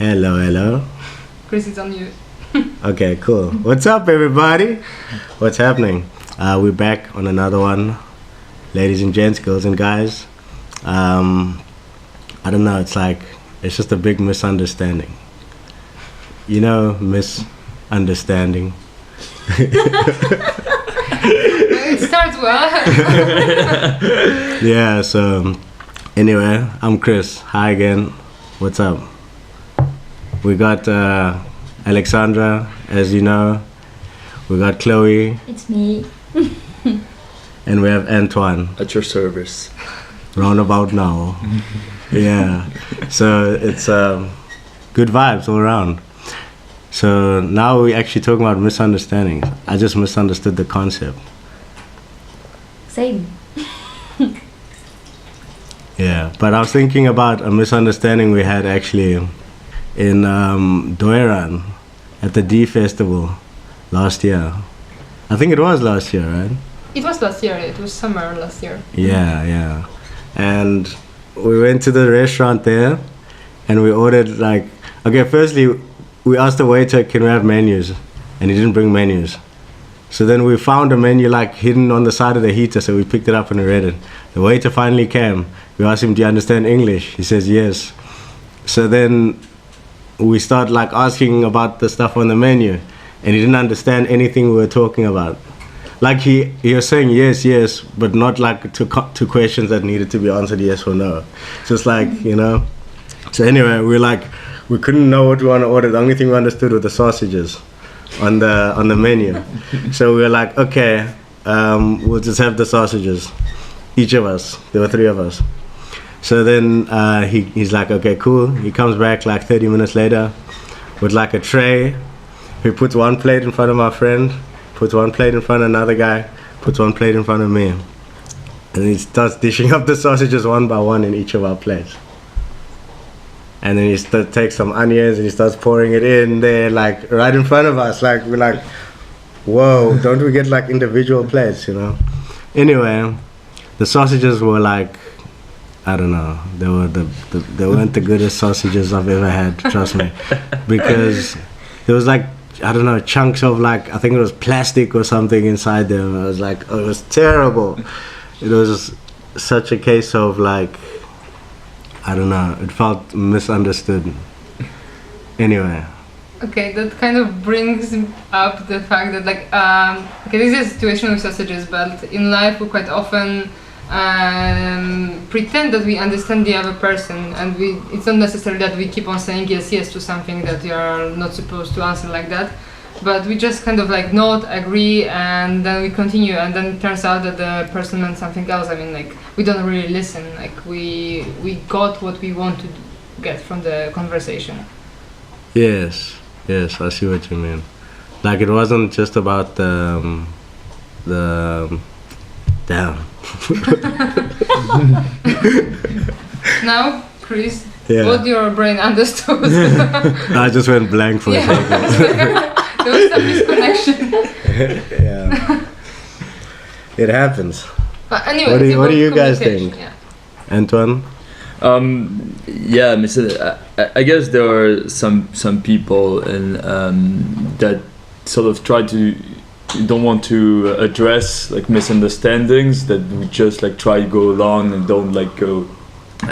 Hello, hello. Chris, it's on you. Okay, cool. What's up, everybody? What's happening? We're back on another one. Ladies and gents, girls and guys. I don't know, it's just a big misunderstanding. You know, misunderstanding. It starts well. Yeah, so anyway, I'm Chris. Hi again. What's up? We got Alexandra, as you know. We got Chloe. It's me. And we have Antoine. At your service. Roundabout now. Yeah. So it's good vibes all around. So now we're actually talking about misunderstandings. I just misunderstood the concept. Same. Yeah, but I was thinking about a misunderstanding we had actually in Doiran at the D Festival last year. I think it was last year, right? It was last year. It was summer last year. Yeah. And we went to the restaurant there and we ordered firstly we asked the waiter, can we have menus? And he didn't bring menus. So then we found a menu hidden on the side of the heater, so we picked it up and we read it. The waiter finally came. We asked him, do you understand English? He says yes. So then we start asking about the stuff on the menu, and he didn't understand anything we were talking about. He was saying yes, but not to questions that needed to be answered yes or no. Just you know. So anyway, we couldn't know what we want to order. The only thing we understood were the sausages on the menu. So we were like, okay, we'll just have the sausages. Each of us. There were 3 of us. So then he's like, okay, cool. He comes back 30 minutes later with a tray. He puts one plate in front of my friend, puts one plate in front of another guy, puts one plate in front of me. And he starts dishing up the sausages one by one in each of our plates. And then he takes some onions and he starts pouring it in there, right in front of us. We're whoa, don't we get individual plates, you know? Anyway, the sausages were I don't know. They weren't the goodest sausages I've ever had, trust me. Because there was I don't know, chunks of I think it was plastic or something inside them. I was it was terrible. It was such a case of I don't know, it felt misunderstood. Anyway. Okay, that kind of brings up the fact that this is a situation with sausages, but in life we quite often pretend that we understand the other person, and it's not necessary that we keep on saying yes to something that you are not supposed to answer like that, but we just kind of nod, agree, and then we continue, and then it turns out that the person meant something else. I mean, we don't really listen, we got what we want to get from the conversation. Yes, I see what you mean. It wasn't just about the damn. Now, Chris, yeah. What your brain understood. I just went blank for a second. There was some misconnection. Yeah. It happens. But anyway, what do you guys think? Yeah. Antoine? Yeah, I guess there are some people that sort of try to don't want to address misunderstandings, that we just try to go along and don't go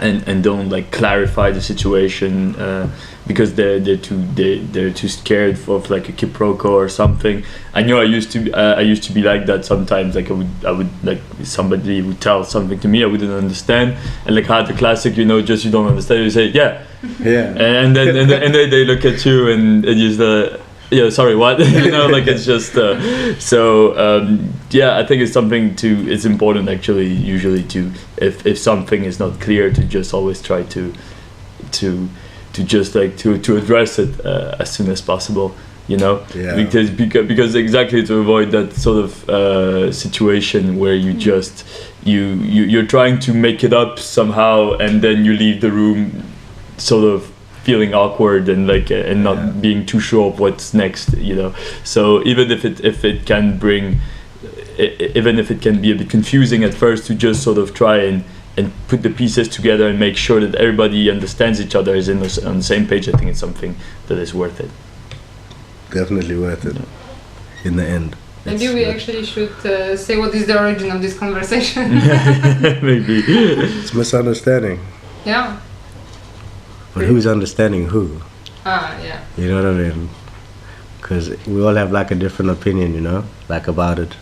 and don't clarify the situation because they're too scared of a quiproquo or something. I know I used to be like that sometimes. I would somebody would tell something to me I wouldn't understand, and had the classic, you don't understand. You say yeah, and then they look at you and you yeah, sorry, what? It's just yeah, I think it's something it's important actually usually to if something is not clear to just always try to just to address it as soon as possible, Yeah. because exactly to avoid that sort of situation where you just you're trying to make it up somehow and then you leave the room sort of feeling awkward and not being too sure of what's next, so even if it can be a bit confusing at first to just sort of try and put the pieces together and make sure that everybody understands each other, is on the same page. I think it's something that is worth it. Definitely worth it. In the end. Maybe we actually should say what is the origin of this conversation. Maybe. It's misunderstanding. Yeah. But who's understanding who? Yeah. You know what I mean? Because we all have like a different opinion, you know, like about it.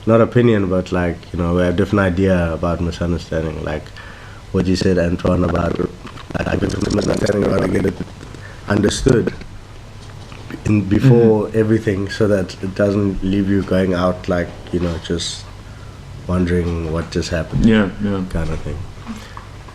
Not opinion, but like, you know, we have different idea about misunderstanding. Like what you said, Antoine, about like misunderstanding, how to get it understood before everything, so that it doesn't leave you going out like, you know, just wondering what just happened. Yeah. Kind of thing.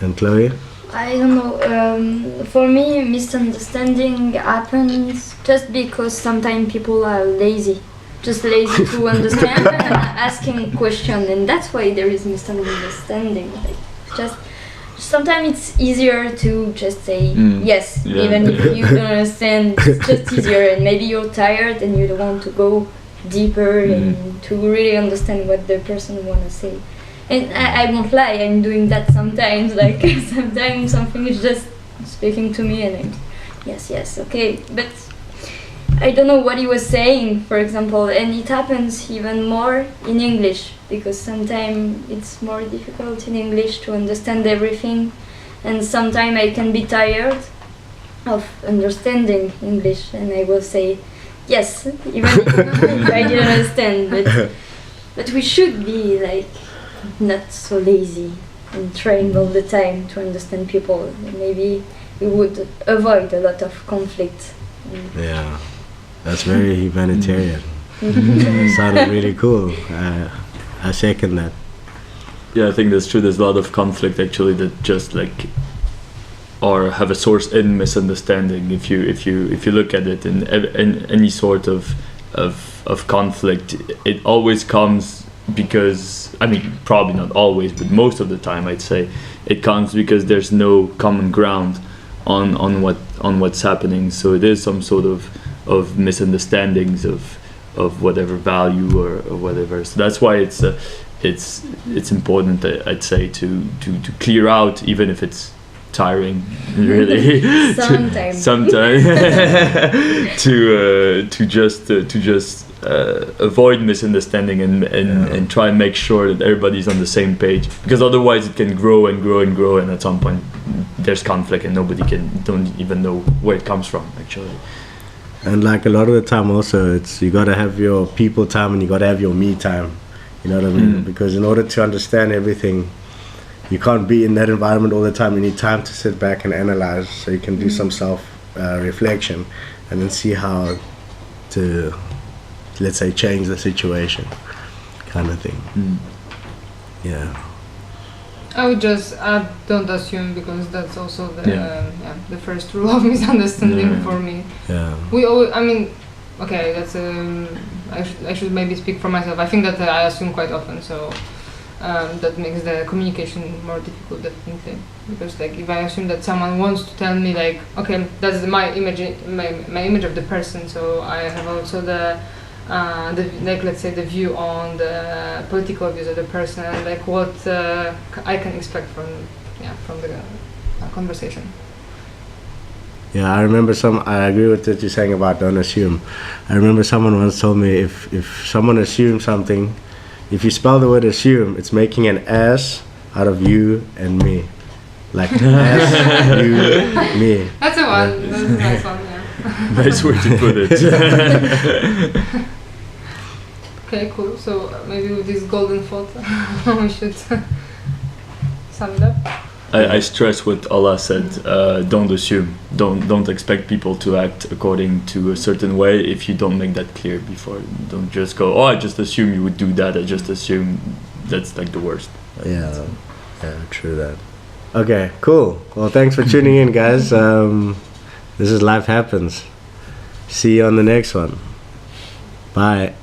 And Chloe? I don't know. For me, misunderstanding happens just because sometimes people are lazy, just lazy to understand and asking questions, and that's why there is misunderstanding. Like, just sometimes it's easier to just say yes, even if you don't understand. It's just easier, and maybe you're tired and you don't want to go deeper and to really understand what the person want to say. And I won't lie, I'm doing that sometimes. Like sometimes something is just speaking to me, and I'm yes, okay, but I don't know what he was saying, for example, and it happens even more in English, because sometimes it's more difficult in English to understand everything, and sometimes I can be tired of understanding English, and I will say yes, even if I didn't understand, but we should be like not so lazy and trying all the time to understand people, and maybe we would avoid a lot of conflict. Yeah, that's very humanitarian. Sounded really cool. I second that. Yeah, I think that's true. There's a lot of conflict actually that just like, or have a source in misunderstanding. If you look at it in any sort of conflict, it always comes because, I mean, probably not always, but most of the time I'd say it comes because there's no common ground on what's happening. So it is some sort of misunderstandings of whatever value or whatever. So that's why it's important, I'd say, to clear out, even if it's tiring, really. Sometimes. to just avoid misunderstanding and try and make sure that everybody's on the same page, because otherwise it can grow and grow and grow, and at some point there's conflict and don't even know where it comes from actually. And like a lot of the time also, it's you gotta have your people time and you gotta have your me time. You know what I mean? Because in order to understand everything, you can't be in that environment all the time. You need time to sit back and analyze, so you can do some self reflection and then see how to, let's say, change the situation, kind of thing. Yeah. I would just add, don't assume, because that's also the first rule of misunderstanding for me. Yeah. We always, I mean, okay, that's I should maybe speak for myself. I think that I assume quite often, so that makes the communication more difficult, definitely. Because like if I assume that someone wants to tell me like, okay, that's my image of the person, so I have also the like, let's say, the view on the political views of the person, and like what I can expect from the conversation. Yeah, I remember I agree with what you're saying about don't assume. I remember someone once told me if someone assumes something, if you spell the word assume, it's making an ass out of you and me. Like ass, you, me. That's a one. That's a nice one, yeah. Nice way to put it. Okay, cool. So maybe with this golden thought, we should sum it up. I stress what Allah said. Don't assume. Don't expect people to act according to a certain way if you don't make that clear before. Don't just go, oh, I just assume you would do that. I just assume. That's like the worst. Yeah, true that. Okay, cool. Well, thanks for tuning in, guys. This is Life Happens. See you on the next one. Bye.